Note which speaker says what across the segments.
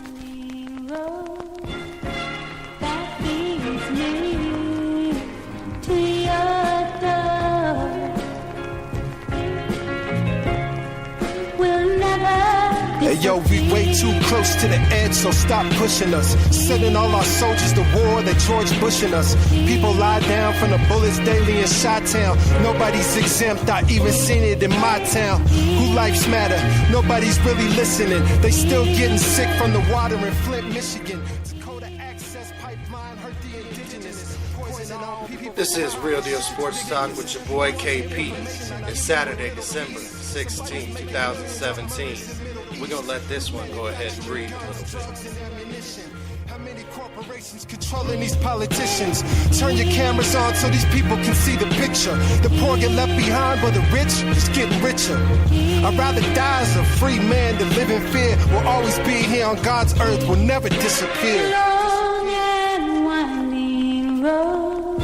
Speaker 1: winding road that leads me to your door will never
Speaker 2: Hey yo, we way too close to the edge, so stop pushing us. Sending all our soldiers to war, they George Bushing us. People lie down from the bullets daily in Chi-Town. Nobody's exempt, I even seen it in my town. Who lives matter? Nobody's really listening. They still getting sick from the water in Flint, Michigan. Dakota access pipeline hurt the indigenous. Poison all people.
Speaker 3: This is Real Deal Sports Talk with your boy KP. It's Saturday, December 16, 2017. We're going to let this one go ahead and breathe a little bit.
Speaker 2: How many corporations controlling these politicians? Turn your cameras on so these people can see the picture. The poor get left behind, but the rich just getting richer. I'd rather die as a free man than live in fear. We'll always be here on God's earth, we'll never disappear.
Speaker 1: long and winding road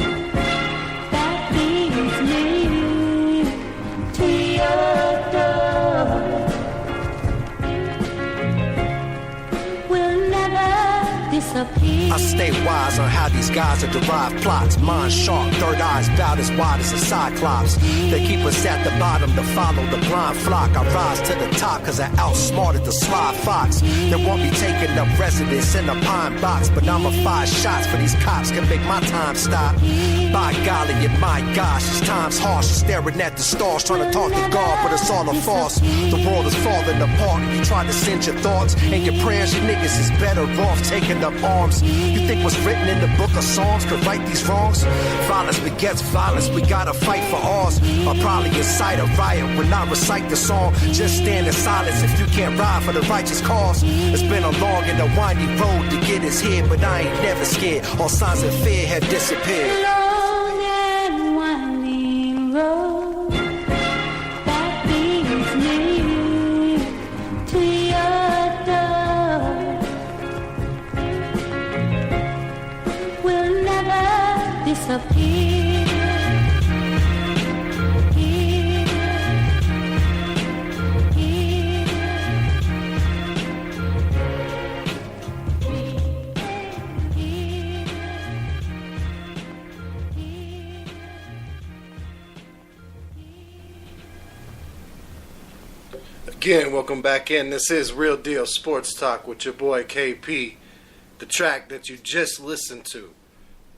Speaker 1: that leads me to your door will never disappear.
Speaker 4: I stay wise on how these guys are derived plots. Mind sharp, third eyes about as wide as a cyclops. They keep us at the bottom to follow the blind flock. I rise to the top cause I outsmarted the sly fox. They won't be taking up residence in a pine box, but I'ma fire shots for these cops can make my time stop. By golly and my gosh, this time's harsh. Staring at the stars, trying to talk to God, but it's all a farce. The world is falling apart. You try to send your thoughts and your prayers. You niggas is better off taking up arms. You think what's written in the book of Psalms could right these wrongs? Violence begets violence, we gotta fight for ours. I'll probably incite a riot when I recite the song. Just stand in silence if you can't ride for the righteous cause. It's been a long and a windy road to get us here, but I ain't never scared. All signs of fear have disappeared.
Speaker 1: Long and winding road that leads me to your door will never disappear.
Speaker 3: Again, welcome back in. This is Real Deal Sports Talk with your boy KP. The track that you just listened to,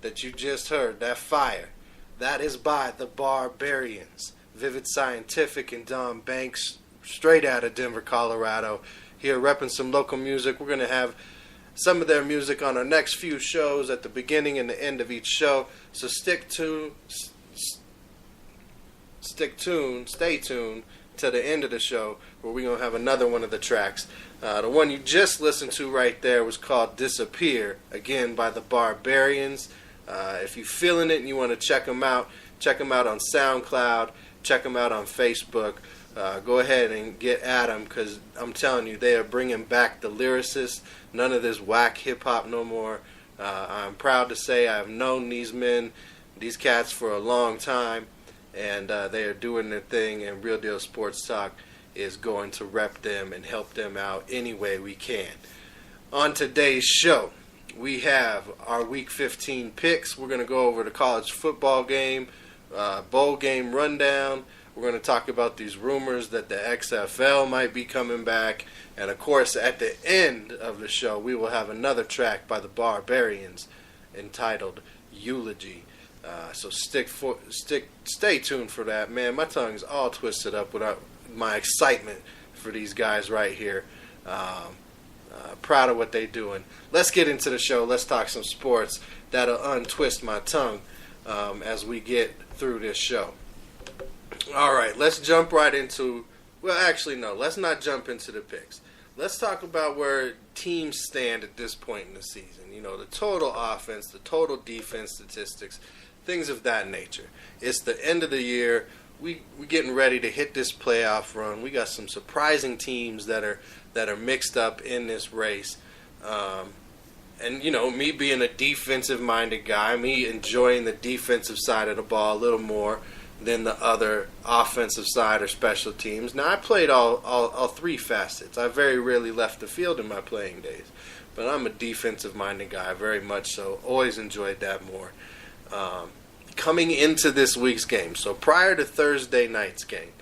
Speaker 3: that you just heard, that fire, that is by the Barbarians. Vivid Scientific and Don Banks, straight out of Denver, Colorado. Here repping some local music. We're going to have some of their music on our next few shows at the beginning and the end of each show. So stay tuned to the end of the show where we're going to have another one of the tracks. The one you just listened to right there was called Disappear, again by the Barbarians. If you're feeling it and you want to check them out on SoundCloud, check them out on Facebook. Go ahead and get at them because I'm telling you, they are bringing back the lyricists. None of this whack hip-hop no more. I'm proud to say I've known these men, these cats for a long time. And they are doing their thing, and Real Deal Sports Talk is going to rep them and help them out any way we can. On today's show, we have our Week 15 picks. We're going to go over the college football game, bowl game rundown. We're going to talk about these rumors that the XFL might be coming back. And, of course, at the end of the show, we will have another track by the Barbarians entitled Eulogy. So stay tuned for that, man. My tongue's all twisted up with my excitement for these guys right here. Proud of what they're doing. Let's get into the show. Let's talk some sports. That'll untwist my tongue as we get through this show. All right, let's jump right into... Well, actually, no. Let's not jump into the picks. Let's talk about where teams stand at this point in the season. You know, the total offense, the total defense statistics, things of that nature. It's the end of the year. We're getting ready to hit this playoff run. We got some surprising teams that are mixed up in this race. And, you know, me being a defensive-minded guy, me enjoying the defensive side of the ball a little more, than the other offensive side or special teams. Now, I played all three facets. I very rarely left the field in my playing days, but I'm a defensive-minded guy, very much so. Always enjoyed that more. Coming into this week's game, so prior to Thursday night's game,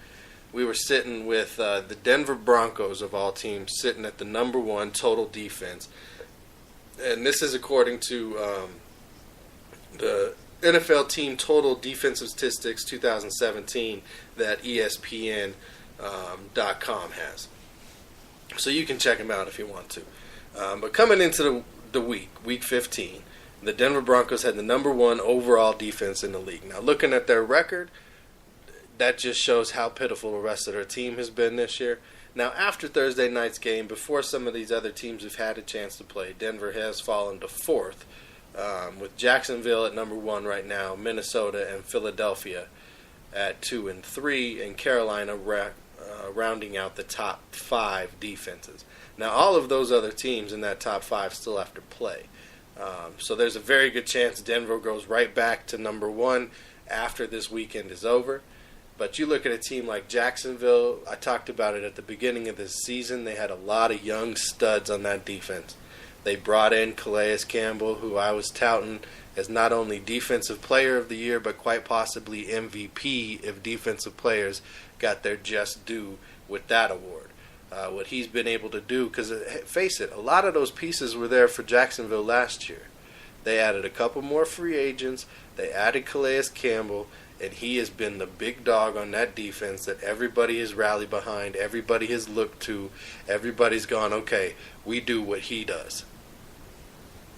Speaker 3: we were sitting with the Denver Broncos, of all teams, sitting at the number one total defense. And this is according to the NFL team total defensive statistics 2017 that ESPN.com has. So you can check them out if you want to. But coming into the week 15, the Denver Broncos had the number one overall defense in the league. Now, looking at their record, that just shows how pitiful the rest of their team has been this year. Now, after Thursday night's game, before some of these other teams have had a chance to play, Denver has fallen to fourth, with Jacksonville at number one right now, Minnesota and Philadelphia at 2 and 3, and Carolina rounding out the top 5 defenses. Now, all of those other teams in that top 5 still have to play. So there's a very good chance Denver goes right back to number one after this weekend is over. But you look at a team like Jacksonville, I talked about it at the beginning of this season, they had a lot of young studs on that defense. They brought in Calais Campbell, who I was touting as not only Defensive Player of the Year, but quite possibly MVP if defensive players got their just due with that award. What he's been able to do, because face it, a lot of those pieces were there for Jacksonville last year. They added a couple more free agents, they added Calais Campbell, and he has been the big dog on that defense that everybody has rallied behind, everybody has looked to, everybody's gone, okay, we do what he does.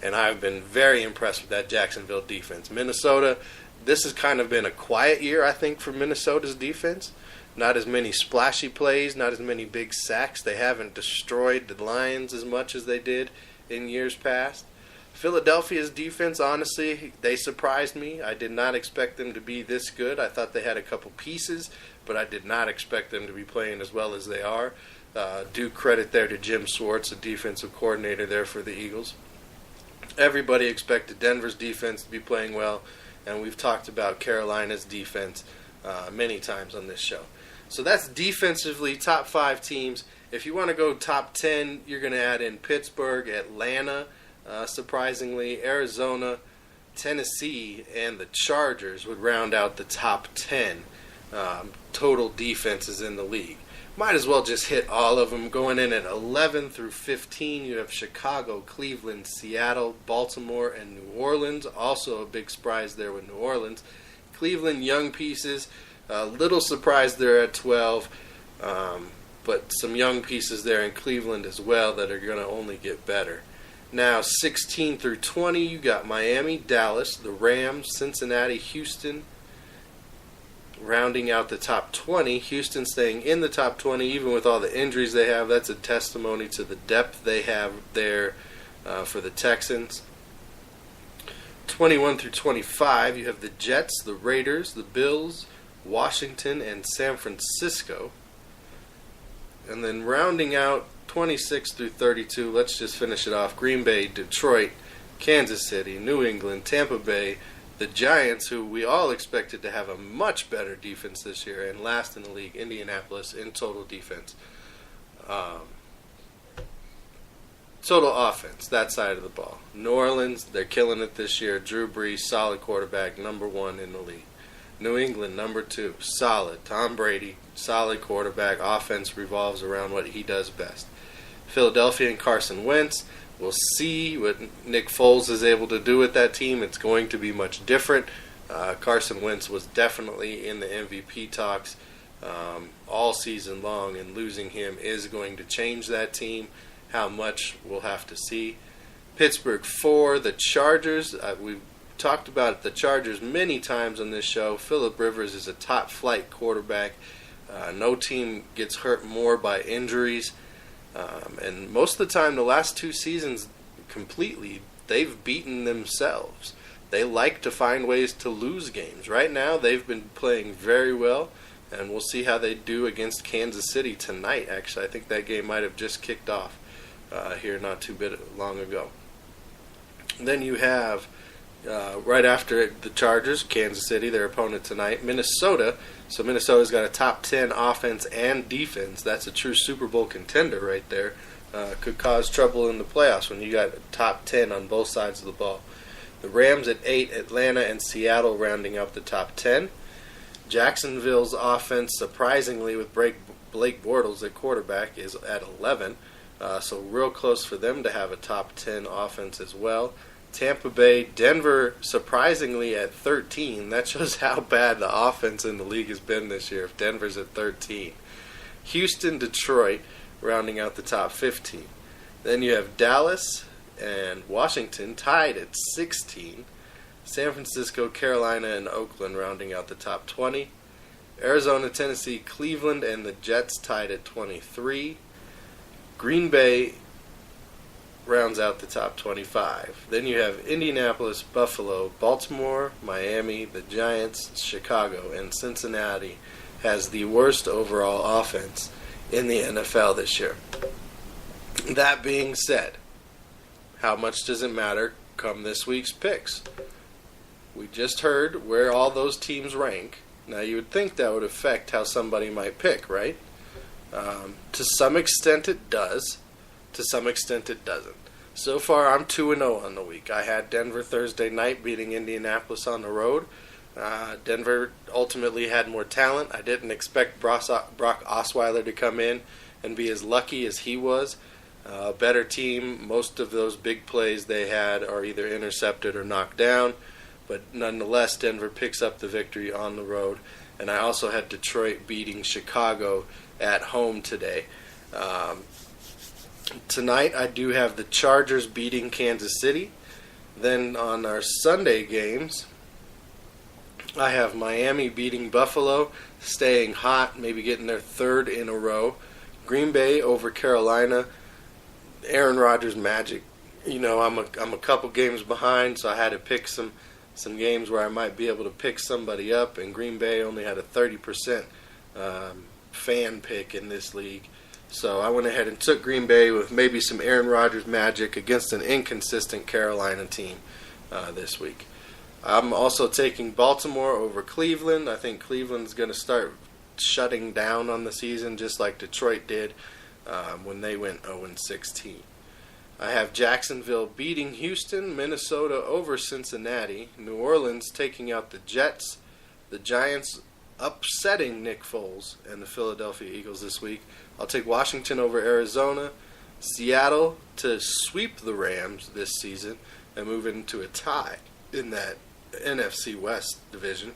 Speaker 3: And I've been very impressed with that Jacksonville defense. Minnesota, this has kind of been a quiet year, I think, for Minnesota's defense. Not as many splashy plays, not as many big sacks. They haven't destroyed the Lions as much as they did in years past. Philadelphia's defense, honestly, they surprised me. I did not expect them to be this good. I thought they had a couple pieces, but I did not expect them to be playing as well as they are. Due credit there to Jim Schwartz, the defensive coordinator there for the Eagles. Everybody expected Denver's defense to be playing well, and we've talked about Carolina's defense many times on this show. So that's defensively top 5 teams. If you want to go top 10, you're going to add in Pittsburgh, Atlanta, surprisingly, Arizona, Tennessee, and the Chargers would round out the top 10 total defenses in the league. Might as well just hit all of them. Going in at 11 through 15, you have Chicago, Cleveland, Seattle, Baltimore, and New Orleans. Also a big surprise there with New Orleans. Cleveland, young pieces. A little surprised there at 12. But some young pieces there in Cleveland as well that are going to only get better. Now, 16 through 20, you got Miami, Dallas, the Rams, Cincinnati, Houston. Rounding out the top 20, Houston staying in the top 20, even with all the injuries they have. That's a testimony to the depth they have there for the Texans. 21 through 25, you have the Jets, the Raiders, the Bills, Washington, and San Francisco. And then rounding out 26 through 32, let's just finish it off. Green Bay, Detroit, Kansas City, New England, Tampa Bay, the Giants, who we all expected to have a much better defense this year, and last in the league, Indianapolis, in total defense. Total offense, that side of the ball. New Orleans, they're killing it this year. Drew Brees, solid quarterback, number 1 in the league. New England, number 2, solid. Tom Brady, solid quarterback. Offense revolves around what he does best. Philadelphia and Carson Wentz. We'll see what Nick Foles is able to do with that team. It's going to be much different. Carson Wentz was definitely in the MVP talks all season long, and losing him is going to change that team. How much, we'll have to see. Pittsburgh 4, the Chargers. We've talked about the Chargers many times on this show. Phillip Rivers is a top-flight quarterback. No team gets hurt more by injuries. And most of the time, the last 2 seasons completely, they've beaten themselves. They like to find ways to lose games. Right now, they've been playing very well, and we'll see how they do against Kansas City tonight. Actually, I think that game might have just kicked off here not too long ago. Then you have Right after the Chargers, Kansas City, their opponent tonight, Minnesota. So Minnesota's got a top 10 offense and defense. That's a true Super Bowl contender right there. Could cause trouble in the playoffs when you got top 10 on both sides of the ball. The Rams at 8, Atlanta and Seattle rounding up the top 10. Jacksonville's offense, surprisingly, with Blake Bortles at quarterback, is at 11. So real close for them to have a top 10 offense as well. Tampa Bay, Denver, surprisingly at 13. That shows how bad the offense in the league has been this year if Denver's at 13. Houston, Detroit, rounding out the top 15. Then you have Dallas and Washington tied at 16. San Francisco, Carolina, and Oakland rounding out the top 20. Arizona, Tennessee, Cleveland, and the Jets tied at 23. Green Bay rounds out the top 25. Then you have Indianapolis, Buffalo, Baltimore, Miami, the Giants, Chicago, and Cincinnati has the worst overall offense in the NFL this year. That being said, how much does it matter come this week's picks? We just heard where all those teams rank. Now you would think that would affect how somebody might pick, right? To some extent it does. To some extent it doesn't. So far, I'm 2-0 on the week. I had Denver Thursday night beating Indianapolis on the road. Denver ultimately had more talent. I didn't expect Brock Osweiler to come in and be as lucky as he was. Better team. Most of those big plays they had are either intercepted or knocked down. But nonetheless, Denver picks up the victory on the road. And I also had Detroit beating Chicago at home today. Tonight I do have the Chargers beating Kansas City. Then on our Sunday games, I have Miami beating Buffalo, staying hot, maybe getting their third in a row. Green Bay over Carolina. Aaron Rodgers magic. You know, I'm a couple games behind, so I had to pick some games where I might be able to pick somebody up, and Green Bay only had a 30% fan pick in this league. So I went ahead and took Green Bay with maybe some Aaron Rodgers magic against an inconsistent Carolina team this week. I'm also taking Baltimore over Cleveland. I think Cleveland's going to start shutting down on the season just like Detroit did when they went 0-16. I have Jacksonville beating Houston, Minnesota over Cincinnati, New Orleans taking out the Jets, the Giants upsetting Nick Foles and the Philadelphia Eagles this week. I'll take Washington over Arizona, Seattle to sweep the Rams this season and move into a tie in that NFC West division.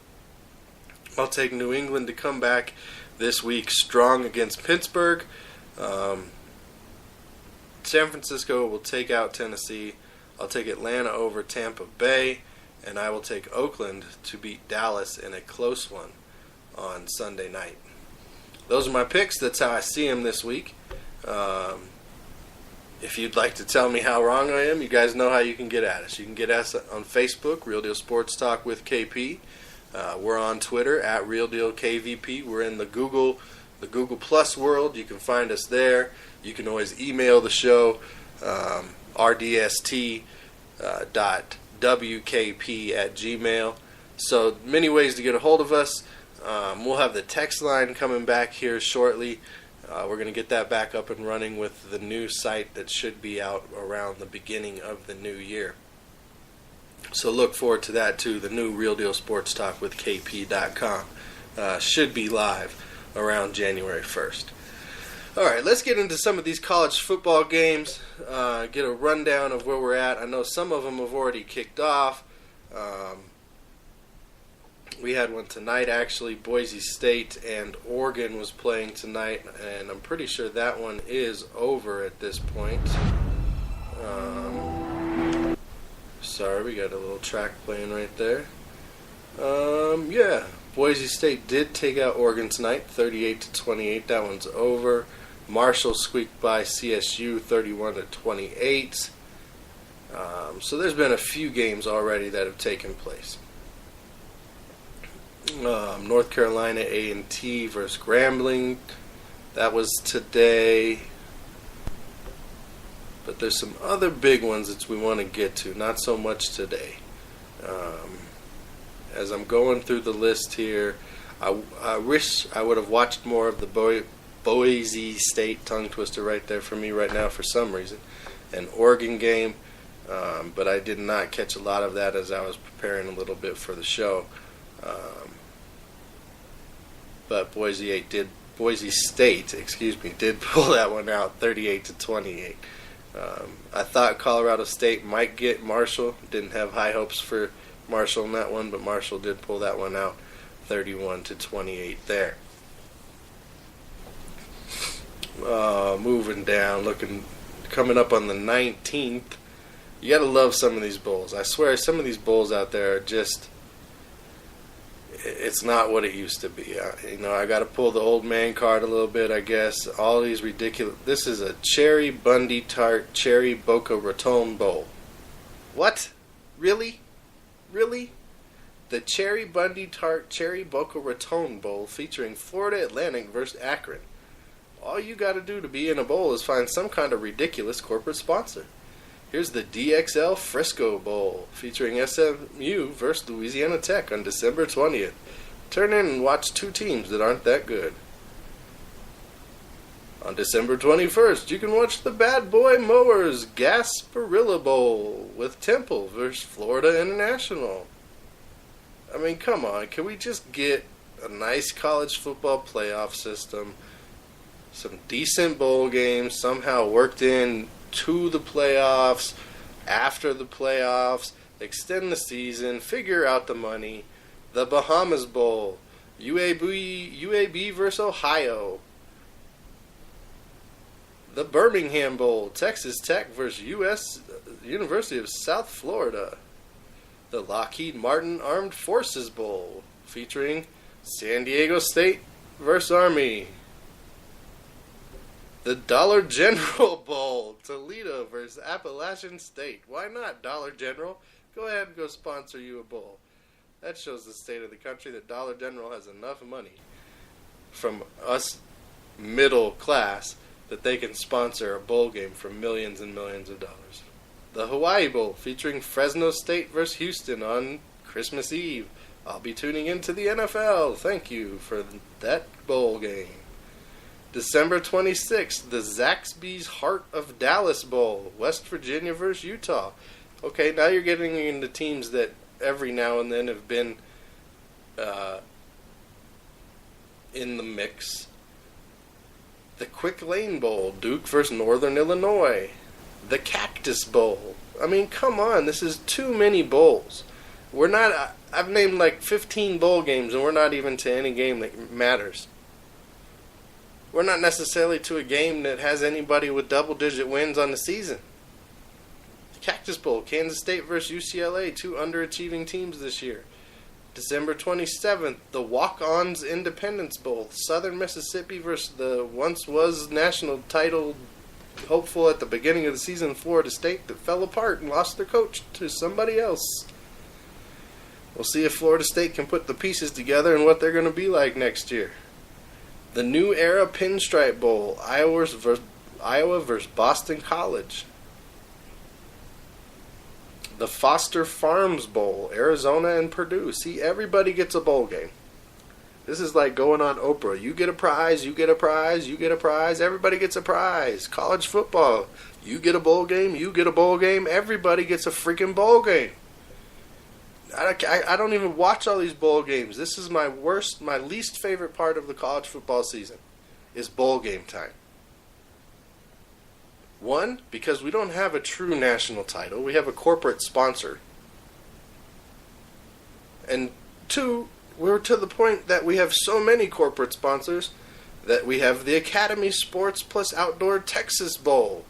Speaker 3: I'll take New England to come back this week strong against Pittsburgh. San Francisco will take out Tennessee. I'll take Atlanta over Tampa Bay, and I will take Oakland to beat Dallas in a close one on Sunday night. Those are my picks. That's how I see them this week. If you'd like to tell me how wrong I am, you guys know how you can get at us. You can get us on Facebook, Real Deal Sports Talk with KP. We're on Twitter at Real Deal KVP. We're in the Google Plus world. You can find us there. You can always email the show, rdst.wkp@gmail. So many ways to get a hold of us. We'll have the text line coming back here shortly. We're going to get that back up and running with the new site that should be out around the beginning of the new year. So look forward to that too. The new Real Deal Sports Talk with KP.com should be live around January 1st. All right, let's get into some of these college football games, get a rundown of where we're at. I know some of them have already kicked off. We had one tonight, actually. Boise State and Oregon was playing tonight, and I'm pretty sure that one is over at this point. Sorry, we got a little track playing right there. Yeah, Boise State did take out Oregon tonight, 38-28. That one's over. Marshall squeaked by CSU, 31-28. So there's been a few games already that have taken place. North Carolina A&T versus Grambling. That was today. But there's some other big ones that we want to get to. Not so much today. As I'm going through the list here, I wish I would have watched more of the Boise State, tongue twister right there for me right now for some reason, an Oregon game, but I did not catch a lot of that as I was preparing a little bit for the show. But Boise State, did pull that one out 38-28. I thought Colorado State might get Marshall. Didn't have high hopes for Marshall in that one, but Marshall did pull that one out 31-28 there. Moving down, coming up on the 19th. You gotta love some of these bowls. I swear, some of these bowls out there are just, it's not what it used to be. I got to pull the old man card a little bit, I guess. All these ridiculous. This is a Cherry Bundy Tart Cherry Boca Raton Bowl. What? Really? The Cherry Bundy Tart Cherry Boca Raton Bowl featuring Florida Atlantic versus Akron. All you got to do to be in a bowl is find some kind of ridiculous corporate sponsor. Here's the DXL Frisco Bowl, featuring SMU versus Louisiana Tech on December 20th. Turn in and watch two teams that aren't that good. On December 21st, you can watch the Bad Boy Mowers Gasparilla Bowl with Temple versus Florida International. I mean, come on, can we just get a nice college football playoff system, some decent bowl games somehow worked in to the playoffs, after the playoffs, extend the season, figure out the money. The Bahamas Bowl, UAB versus Ohio. The Birmingham Bowl, Texas Tech versus University of South Florida. The Lockheed Martin Armed Forces Bowl, featuring San Diego State versus Army. The Dollar General Bowl, Toledo versus Appalachian State. Why not, Dollar General? Go ahead and go sponsor you a bowl. That shows the state of the country that Dollar General has enough money from us middle class that they can sponsor a bowl game for millions and millions of dollars. The Hawaii Bowl, featuring Fresno State versus Houston on Christmas Eve. I'll be tuning into the NFL. Thank you for that bowl game. December 26th, the Zaxby's Heart of Dallas Bowl, West Virginia versus Utah. Okay, now you're getting into teams that every now and then have been in the mix. The Quick Lane Bowl, Duke versus Northern Illinois. The Cactus Bowl. I mean, come on, this is too many bowls. I've named like 15 bowl games, and we're not even to any game that matters. We're not necessarily to a game that has anybody with double-digit wins on the season. The Cactus Bowl, Kansas State versus UCLA, two underachieving teams this year. December 27th, the Walk-Ons Independence Bowl, Southern Mississippi versus the once-was national title hopeful at the beginning of the season, Florida State, that fell apart and lost their coach to somebody else. We'll see if Florida State can put the pieces together and what they're going to be like next year. The New Era Pinstripe Bowl, Iowa versus Boston College. The Foster Farms Bowl, Arizona and Purdue. See, everybody gets a bowl game. This is like going on Oprah. You get a prize, you get a prize, you get a prize. Everybody gets a prize. College football. You get a bowl game, you get a bowl game. Everybody gets a freaking bowl game. I don't even watch all these bowl games. This is my least favorite part of the college football season, is bowl game time. One, because we don't have a true national title. We have a corporate sponsor. And two, we're to the point that we have so many corporate sponsors that we have the Academy Sports Plus Outdoor Texas Bowl,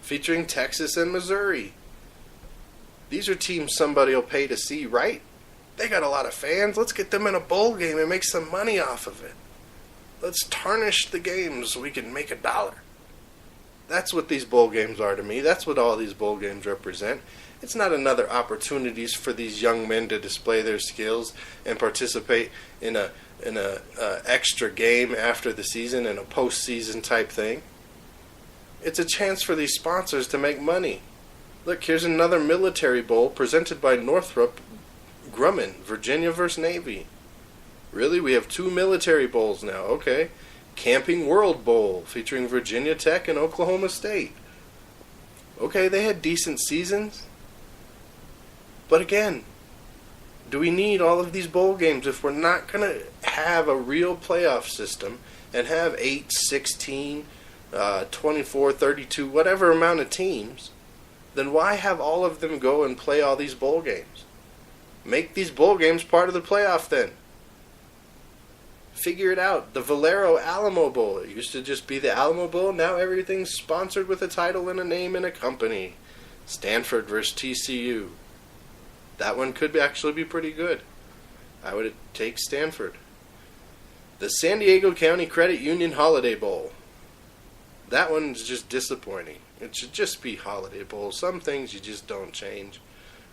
Speaker 3: featuring Texas and Missouri. These are teams somebody will pay to see, right? They got a lot of fans. Let's get them in a bowl game and make some money off of it. Let's tarnish the games so we can make $1. That's what these bowl games are to me. That's what all these bowl games represent. It's not another opportunities for these young men to display their skills and participate in a extra game after the season and a postseason type thing. It's a chance for these sponsors to make money. Look, here's another military bowl presented by Northrop Grumman, Virginia versus Navy. Really? We have 2 military bowls now. Okay. Camping World Bowl featuring Virginia Tech and Oklahoma State. Okay, they had decent seasons. But again, do we need all of these bowl games if we're not going to have a real playoff system and have 8, 16, 24, 32, whatever amount of teams? Then why have all of them go and play all these bowl games? Make these bowl games part of the playoff then. Figure it out. The Valero Alamo Bowl. It used to just be the Alamo Bowl. Now everything's sponsored with a title and a name and a company. Stanford versus TCU. That one could actually be pretty good. I would take Stanford. The San Diego County Credit Union Holiday Bowl. That one's just disappointing. It should just be Holiday Bowl. Some things you just don't change.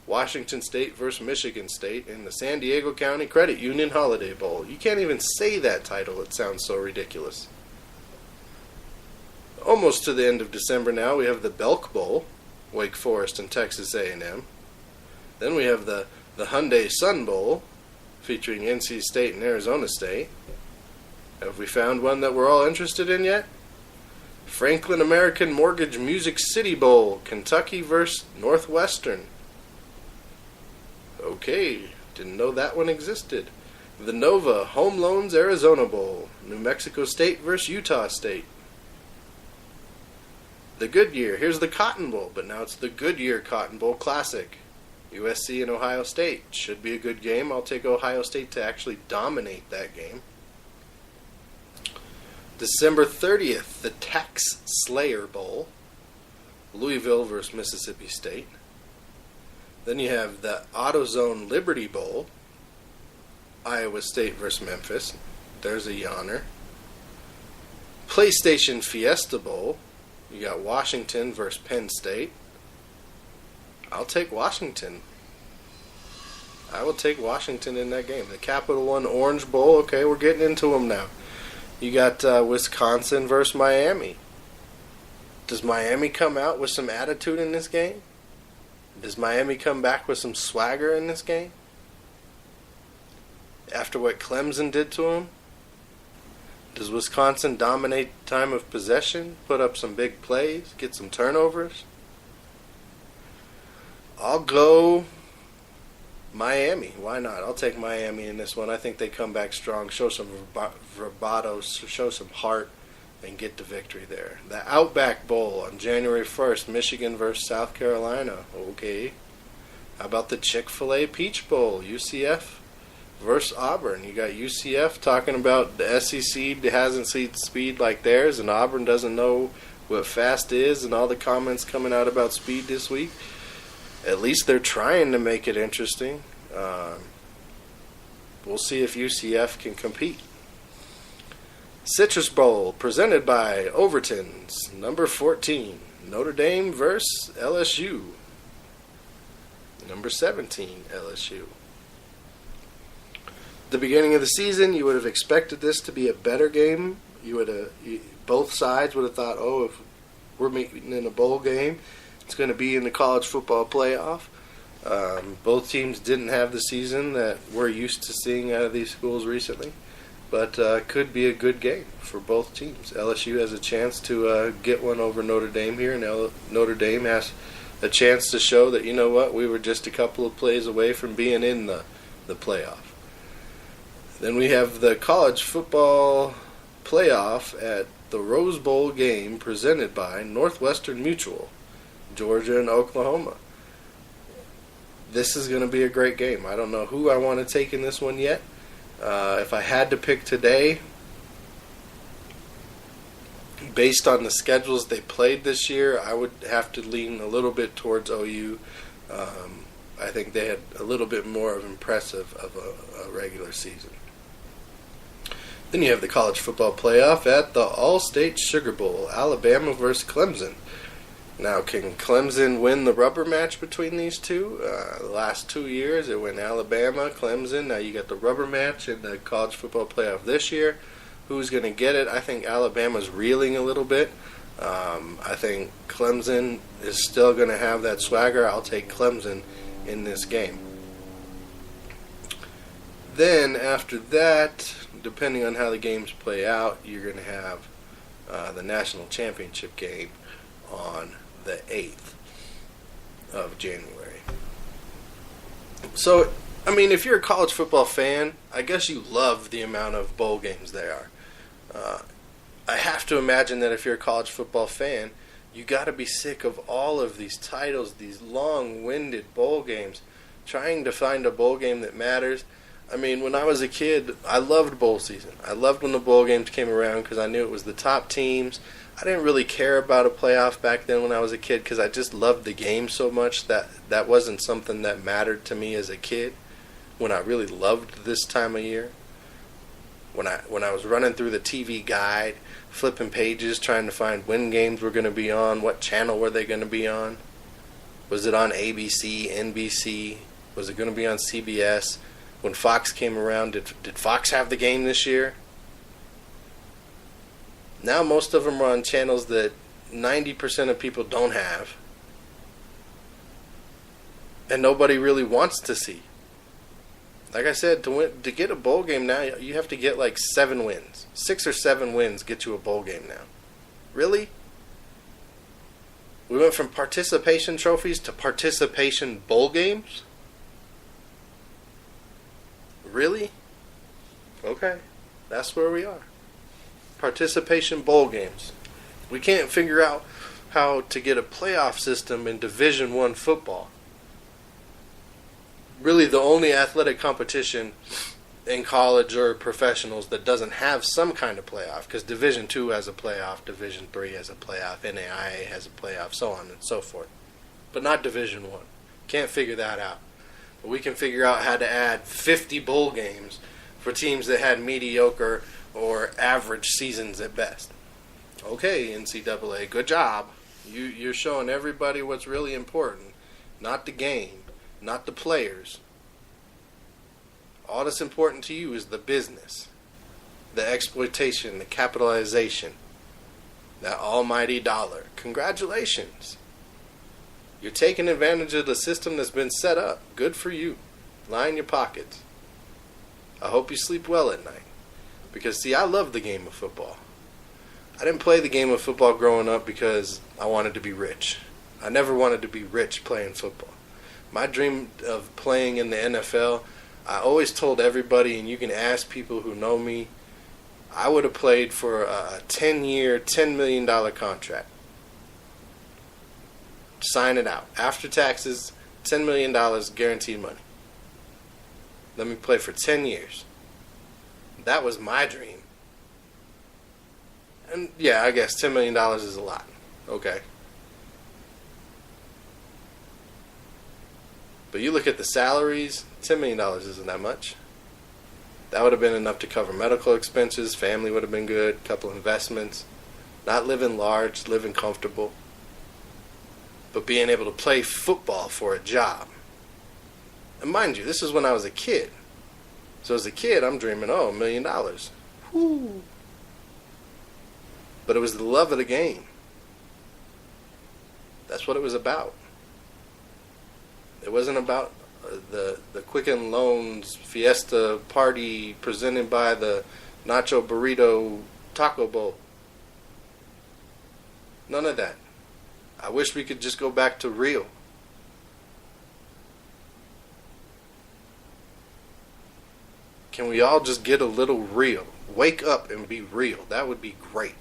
Speaker 3: Washington State versus Michigan State in the San Diego County Credit Union Holiday Bowl. You can't even say that title. It sounds so ridiculous. Almost to the end of December now, we have the Belk Bowl, Wake Forest and Texas A&M. Then we have the Hyundai Sun Bowl, featuring NC State and Arizona State. Have we found one that we're all interested in yet? Franklin American Mortgage Music City Bowl, Kentucky versus Northwestern. Okay, didn't know that one existed. The Nova Home Loans Arizona Bowl, New Mexico State versus Utah State. The Goodyear, here's the Cotton Bowl, but now it's the Goodyear Cotton Bowl Classic. USC and Ohio State. Should be a good game. I'll take Ohio State to actually dominate that game. December 30th, the Tax Slayer Bowl. Louisville versus Mississippi State. Then you have the AutoZone Liberty Bowl. Iowa State versus Memphis. There's a yawner. PlayStation Fiesta Bowl. You got Washington versus Penn State. I'll take Washington. I will take Washington in that game. The Capital One Orange Bowl. Okay, we're getting into them now. You got Wisconsin versus Miami. Does Miami come out with some attitude in this game? Does Miami come back with some swagger in this game? After what Clemson did to them? Does Wisconsin dominate time of possession? Put up some big plays? Get some turnovers? I'll go Miami. Why not? I'll take Miami in this one. I think they come back strong, show some bravado, show some heart, and get the victory there. The Outback Bowl on January 1st, Michigan versus South Carolina. Okay. How about the Chick-fil-A Peach Bowl, UCF versus Auburn? You got UCF talking about the SEC hasn't seen speed like theirs, and Auburn doesn't know what fast is, and all the comments coming out about speed this week. At least they're trying to make it interesting. We'll see if UCF can compete. Citrus Bowl, presented by Overton's, number 14. Notre Dame versus LSU. Number 17, LSU. The beginning of the season, you would have expected this to be a better game. Both sides would have thought, oh, if we're meeting in a bowl game, it's going to be in the college football playoff. Both teams didn't have the season that we're used to seeing out of these schools recently, but could be a good game for both teams. LSU has a chance to get one over Notre Dame here, and Notre Dame has a chance to show that, you know what, we were just a couple of plays away from being in the playoff. Then we have the college football playoff at the Rose Bowl game presented by Northwestern Mutual. Georgia and Oklahoma. This is going to be a great game. I don't know who I want to take in this one yet. If I had to pick today, based on the schedules they played this year, I would have to lean a little bit towards OU. I think they had a little bit more of impressive of a regular season. Then you have the college football playoff at the All-State Sugar Bowl, Alabama versus Clemson. Now, can Clemson win the rubber match between these two? The last 2 years, it went Alabama, Clemson. Now you got the rubber match in the college football playoff this year. Who's going to get it? I think Alabama's reeling a little bit. I think Clemson is still going to have that swagger. I'll take Clemson in this game. then after that, depending on how the games play out, you're going to have the national championship game on the 8th of January. So, I mean, if you're a college football fan, I guess you love the amount of bowl games there are. I have to imagine that if you're a college football fan, you got to be sick of all of these titles, these long-winded bowl games, trying to find a bowl game that matters. I mean, when I was a kid, I loved bowl season. I loved when the bowl games came around because I knew it was the top teams. I didn't really care about a playoff back then when I was a kid because I just loved the game so much that wasn't something that mattered to me as a kid when I really loved this time of year. When I was running through the TV guide, flipping pages, trying to find when games were going to be on, what channel were they going to be on. Was it on ABC, NBC? Was it going to be on CBS? When Fox came around, did Fox have the game this year? Now most of them are on channels that 90% of people don't have. And nobody really wants to see. Like I said, to get a bowl game now, you have to get like 7 wins. 6 or 7 wins get you a bowl game now. Really? We went from participation trophies to participation bowl games? Really? Okay. That's where we are. Participation bowl games. We can't figure out how to get a playoff system in Division I football. Really, the only athletic competition in college or professionals that doesn't have some kind of playoff, because Division II has a playoff, Division III has a playoff, NAIA has a playoff, so on and so forth. But not Division I. Can't figure that out. But we can figure out how to add 50 bowl games for teams that had mediocre or average seasons at best. Okay, NCAA, good job. You're showing everybody what's really important. Not the game, not the players. All that's important to you is the business, the exploitation, the capitalization, that almighty dollar. Congratulations. You're taking advantage of the system that's been set up. Good for you. Line your pockets. I hope you sleep well at night. Because, see, I love the game of football. I didn't play the game of football growing up because I wanted to be rich. I never wanted to be rich playing football. My dream of playing in the NFL, I always told everybody, and you can ask people who know me, I would have played for a 10-year, $10 million contract. Sign it out. After taxes, $10 million guaranteed money. Let me play for 10 years. That was my dream. And yeah, I guess $10 million is a lot. Okay. But you look at the salaries, $10 million isn't that much. That would have been enough to cover medical expenses, family would have been good, couple investments. Not living large, living comfortable. But being able to play football for a job. And mind you, this is when I was a kid. So as a kid, I'm dreaming, $1 million. Whoo. But it was the love of the game. That's what it was about. It wasn't about the Quicken Loans Fiesta party presented by the Nacho Burrito Taco Bowl. None of that. I wish we could just go back to real. Can we all just get a little real? Wake up and be real. That would be great.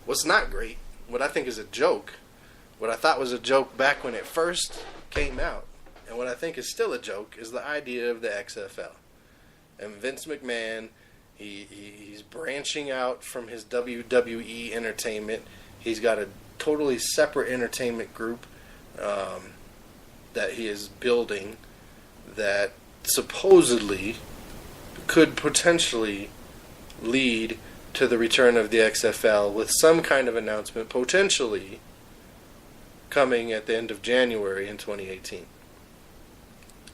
Speaker 3: What's not great, what I think is a joke, what I thought was a joke back when it first came out, and what I think is still a joke, is the idea of the XFL. And Vince McMahon, he's branching out from his WWE entertainment. He's got a totally separate entertainment group that he is building that supposedly could potentially lead to the return of the XFL with some kind of announcement potentially coming at the end of January in 2018.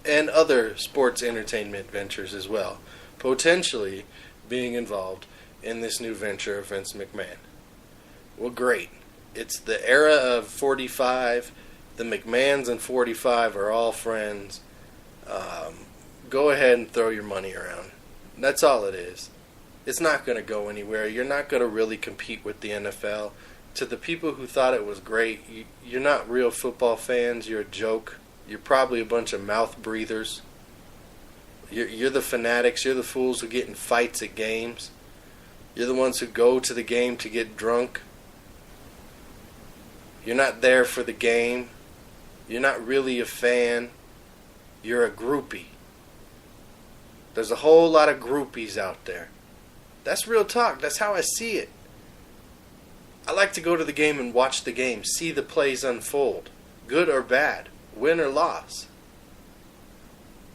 Speaker 3: And other sports entertainment ventures as well, potentially being involved in this new venture of Vince McMahon. Well, great. It's the era of 45. The McMahons and 45 are all friends. go ahead and throw your money around. That's all it is. It's not going to go anywhere. You're not going to really compete with the NFL. To the people who thought it was great, you're not real football fans. You're a joke. You're probably a bunch of mouth breathers. You're the fanatics. You're the fools who get in fights at games. You're the ones who go to the game to get drunk. You're not there for the game. You're not really a fan. You're a groupie. There's a whole lot of groupies out there. That's real talk. That's how I see it. I like to go to the game and watch the game, see the plays unfold, good or bad, win or loss.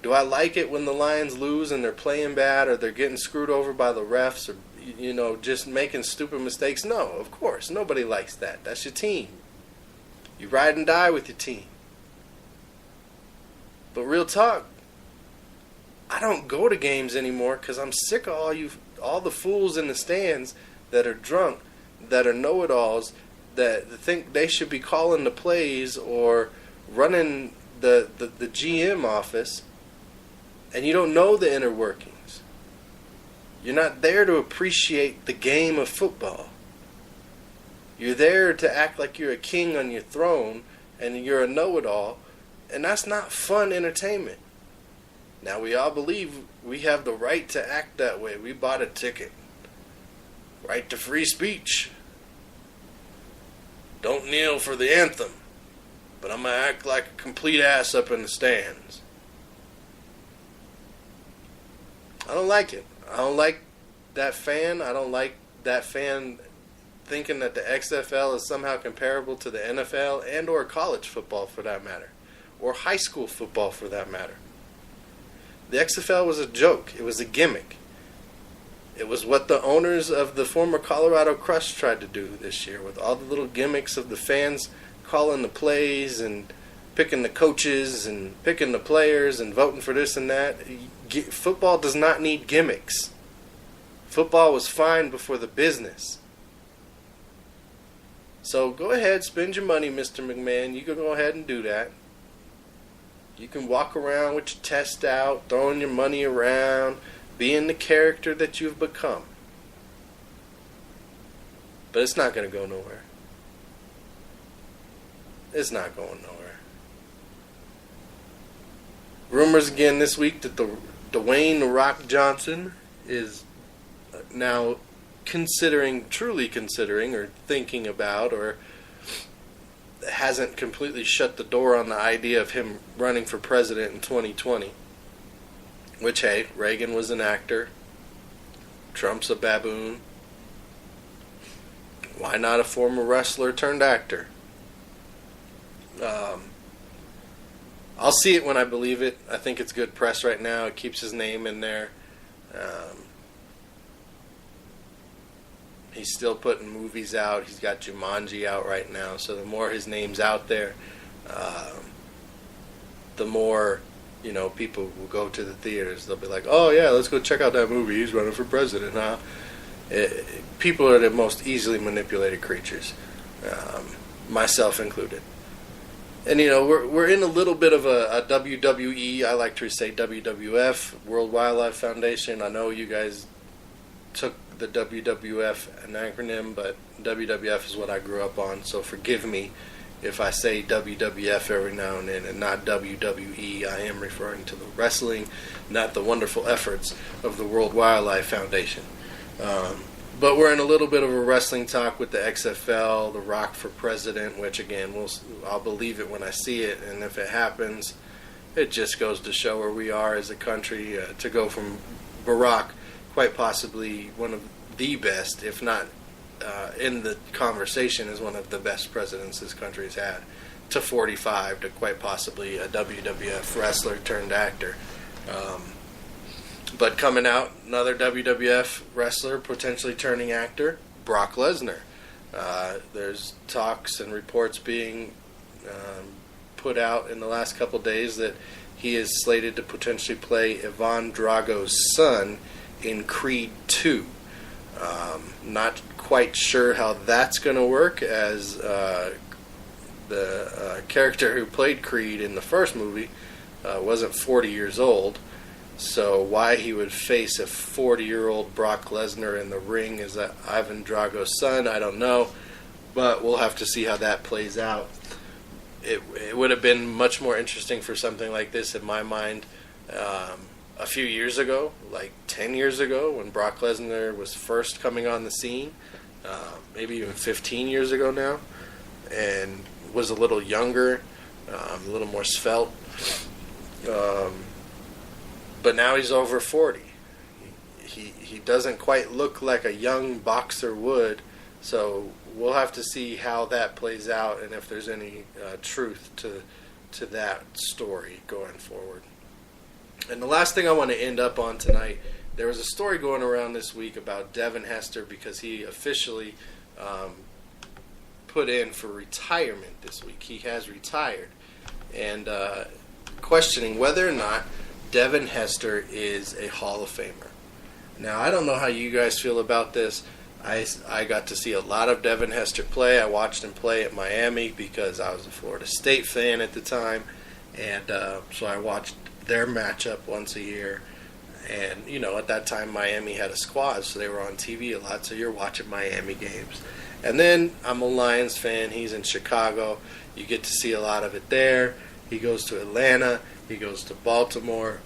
Speaker 3: Do I like it when the Lions lose and they're playing bad or they're getting screwed over by the refs or, just making stupid mistakes? No, of course. Nobody likes that. That's your team. You ride and die with your team. But real talk, I don't go to games anymore because I'm sick of all the fools in the stands that are drunk, that are know-it-alls, that think they should be calling the plays or running the GM office, and you don't know the inner workings. You're not there to appreciate the game of football. You're there to act like you're a king on your throne and you're a know-it-all, and that's not fun entertainment. Now, we all believe we have the right to act that way. We bought a ticket. Right to free speech. Don't kneel for the anthem, but I'm going to act like a complete ass up in the stands. I don't like it. I don't like that fan. I don't like that fan thinking that the XFL is somehow comparable to the NFL and or college football for that matter, or high school football for that matter. The XFL was a joke. It was a gimmick. It was what the owners of the former Colorado Crush tried to do this year with all the little gimmicks of the fans calling the plays and picking the coaches and picking the players and voting for this and that. Football does not need gimmicks. Football was fine before the business. So go ahead, spend your money, Mr. McMahon. You can go ahead and do that. You can walk around with your chest out, throwing your money around, being the character that you've become. But it's not going to go nowhere. It's not going nowhere. Rumors again this week that Dwayne "The Rock" Johnson is now truly considering, or thinking about, or hasn't completely shut the door on the idea of him running for president in 2020. Which, hey, Reagan was an actor. Trump's a baboon. Why not a former wrestler turned actor? I'll see it when I believe it. I think it's good press right now. It keeps his name in there. He's still putting movies out. He's got Jumanji out right now. So the more his name's out there, the more, people will go to the theaters. They'll be like, oh yeah, let's go check out that movie. He's running for president, huh? People are the most easily manipulated creatures, myself included. And we're in a little bit of a WWE, I like to say WWF, World Wildlife Foundation. I know you guys took the WWF an acronym, but WWF is what I grew up on, so forgive me if I say WWF every now and then and not WWE. I am referring to the wrestling, not the wonderful efforts of the World Wildlife Foundation. But we're in a little bit of a wrestling talk with the XFL, The Rock for president, which again, I'll believe it when I see it, and if it happens, it just goes to show where we are as a country, to go from Barack, quite possibly one of the best, if not in the conversation as one of the best presidents this country has had, to 45, to quite possibly a WWF wrestler turned actor. But coming out, another WWF wrestler potentially turning actor, Brock Lesnar. There's talks and reports being put out in the last couple days that he is slated to potentially play Ivan Drago's son in Creed 2. Not quite sure how that's going to work, as the character who played Creed in the first movie wasn't 40 years old. So why he would face a 40-year-old Brock Lesnar in the ring as Ivan Drago's son, I don't know. But we'll have to see how that plays out. It would have been much more interesting for something like this, in my mind, a few years ago, like 10 years ago, when Brock Lesnar was first coming on the scene, maybe even 15 years ago now, and was a little younger, a little more svelte. But now he's over 40. He doesn't quite look like a young boxer would, so we'll have to see how that plays out and if there's any truth to that story going forward. And the last thing I want to end up on tonight, there was a story going around this week about Devin Hester because he officially put in for retirement this week. He has retired. And questioning whether or not Devin Hester is a Hall of Famer. Now, I don't know how you guys feel about this. I got to see a lot of Devin Hester play. I watched him play at Miami because I was a Florida State fan at the time. And so I watched their matchup once a year. And, you know, at that time Miami had a squad, so they were on TV a lot, so you're watching Miami games. And then I'm a Lions fan. He's in Chicago. You get to see a lot of it there. He goes to Atlanta. He goes to Baltimore.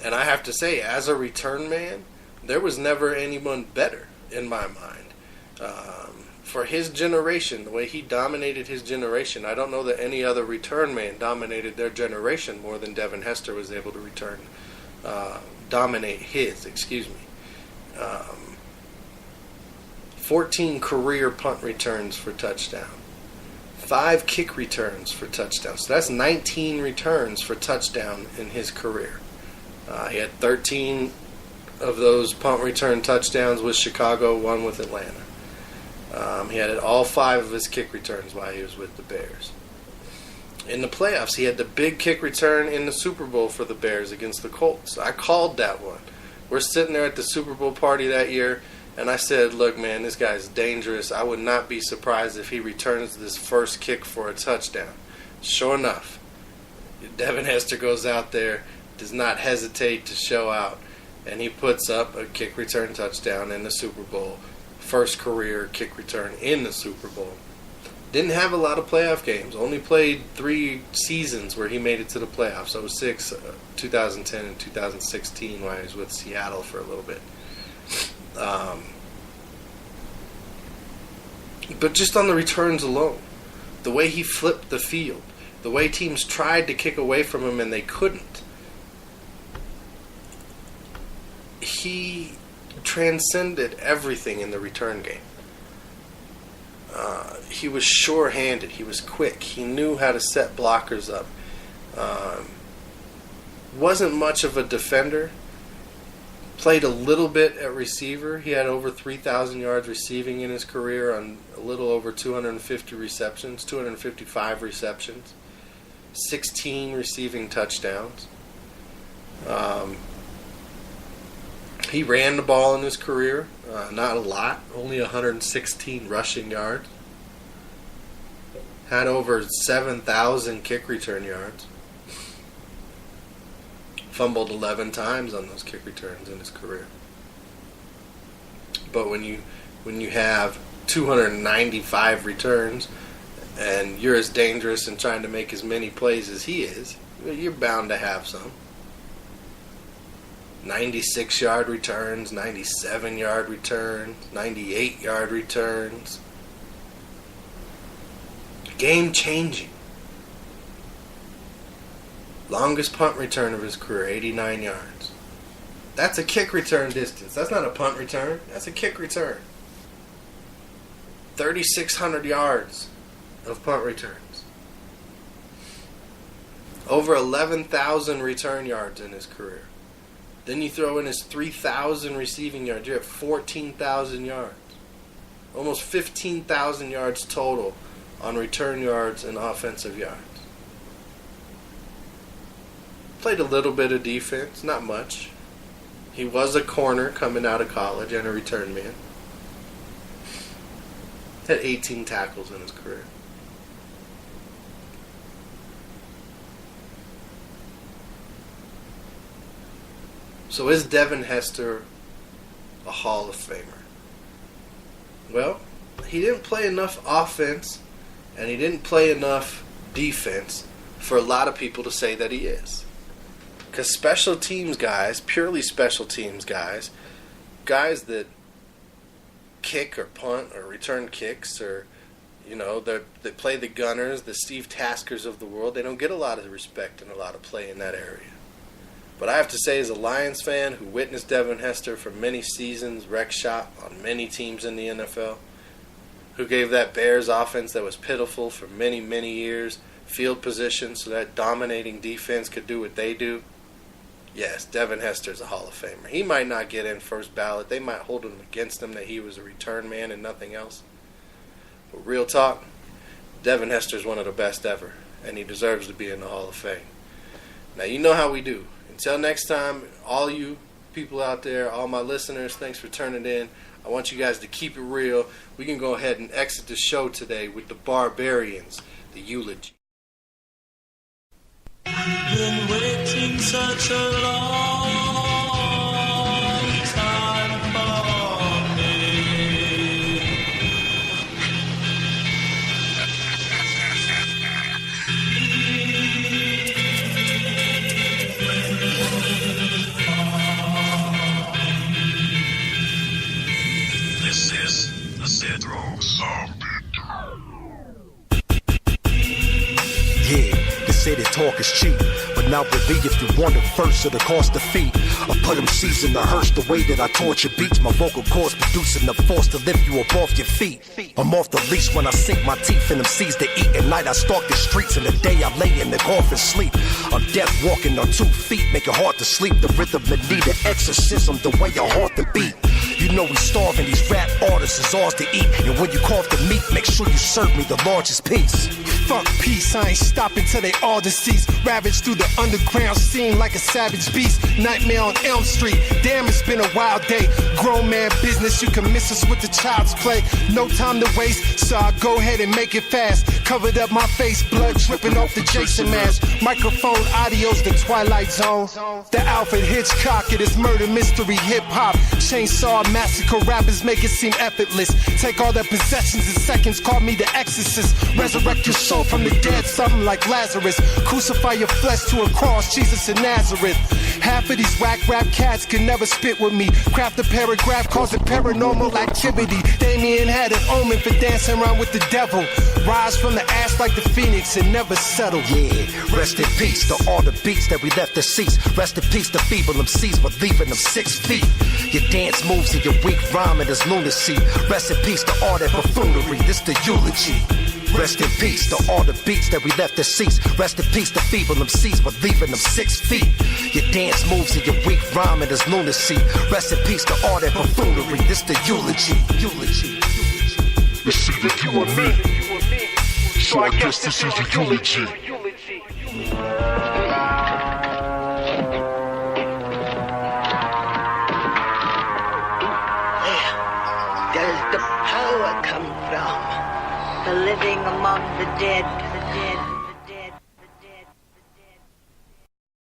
Speaker 3: And I have to say, as a return man, there was never anyone better in my mind. For his generation, the way he dominated his generation, I don't know that any other return man dominated their generation more than Devin Hester was able to dominate his, 14 career punt returns for touchdown. 5 kick returns for touchdown. So that's 19 returns for touchdown in his career. He had 13 of those punt return touchdowns with Chicago, 1 with Atlanta. He had all 5 of his kick returns while he was with the Bears. In the playoffs, he had the big kick return in the Super Bowl for the Bears against the Colts. I called that one. We're sitting there at the Super Bowl party that year, and I said, look, man, this guy's dangerous. I would not be surprised if he returns this first kick for a touchdown. Sure enough, Devin Hester goes out there, does not hesitate to show out, and he puts up a kick return touchdown in the Super Bowl. First career kick return in the Super Bowl. Didn't have a lot of playoff games. Only played 3 seasons where he made it to the playoffs. 06, 2010, and 2016 while he was with Seattle for a little bit. But just on the returns alone, the way he flipped the field, the way teams tried to kick away from him and they couldn't, he transcended everything in the return game. He was sure-handed. He was quick. He knew how to set blockers up. Wasn't much of a defender. Played a little bit at receiver. He had over 3,000 yards receiving in his career on a little over 250 receptions, 255 receptions, 16 receiving touchdowns. He ran the ball in his career, not a lot, only 116 rushing yards. Had over 7,000 kick return yards. Fumbled 11 times on those kick returns in his career. But when you have 295 returns and you're as dangerous in trying to make as many plays as he is, you're bound to have some. 96-yard returns, 97-yard returns, 98-yard returns. Game-changing. Longest punt return of his career, 89 yards. That's a kick return distance. That's not a punt return. That's a kick return. 3,600 yards of punt returns. Over 11,000 return yards in his career. Then you throw in his 3,000 receiving yards. You're at 14,000 yards. Almost 15,000 yards total on return yards and offensive yards. Played a little bit of defense, not much. He was a corner coming out of college and a return man. Had 18 tackles in his career. So is Devin Hester a Hall of Famer? Well, he didn't play enough offense and he didn't play enough defense for a lot of people to say that he is. Because special teams guys, purely special teams guys that kick or punt or return kicks, or they play the gunners, the Steve Taskers of the world, they don't get a lot of respect and a lot of play in that area. But I have to say, as a Lions fan who witnessed Devin Hester for many seasons, wreck shop on many teams in the NFL, who gave that Bears offense that was pitiful for many, many years field position so that dominating defense could do what they do, yes, Devin Hester's a Hall of Famer. He might not get in first ballot. They might hold him against him that he was a return man and nothing else. But real talk, Devin Hester's one of the best ever, and he deserves to be in the Hall of Fame. Now, you know how we do. Until next time, all you people out there, all my listeners, thanks for turning in. I want you guys to keep it real. We can go ahead and exit the show today with the Barbarians, the eulogy.
Speaker 5: Been waiting such a long time for me. This is the Cedro Zombie.
Speaker 4: Yeah, they say that talk is cheap, but now it be if you want it first, it'll cost a fee. I put them seeds in the hearse the way that I torture beats. My vocal cords producing the force to lift you up off your feet. I'm off the leash when I sink my teeth in them seeds to eat. At night I stalk the streets, and the day I lay in the coffin sleep. I'm death walking on 2 feet, make it hard to sleep. The rhythm that need an exorcism, the way your heart to beat. You know we starving, these rap artists is ours to eat. And when you carve the meat, make sure you serve me the largest piece.
Speaker 2: Fuck peace, I ain't stopping till they all deceased. Ravaged through the underground scene like a savage beast. Nightmare on Elm Street, damn it's been a wild day. Grown man business, you can miss us with the child's play. No time to waste, so I go ahead and make it fast. Covered up my face, blood dripping off the Jason mask. Microphone audio's the Twilight Zone. The Alfred Hitchcock, it is murder mystery hip hop. Chainsaw massacre rappers make it seem effortless. Take all their possessions in seconds, call me the exorcist. Resurrect your soul from the dead, something like Lazarus. Crucify your flesh to a cross, Jesus in Nazareth. Half of these whack rap cats can never spit with me. Craft a paragraph, cause it paranormal activity. Damien had an omen for dancing around with the devil. Rise from the ash like the phoenix and never settle.
Speaker 4: Yeah, rest in peace to all the beats that we left to cease. Rest in peace to feeble MCs, but leaving them 6 feet. Your dance moves and your weak rhyming is lunacy. Rest in peace to all that buffoonery, this the eulogy. Rest in peace to all the beats that we left to cease. Rest in peace to feeble MCs, but leaving them 6 feet. Your dance moves and your weak rhyming is lunacy. Rest in peace to all that buffoonery, this the eulogy.
Speaker 6: You see that you and me, so I guess this is a eulogy.
Speaker 7: Where does the power come from? The living among the dead.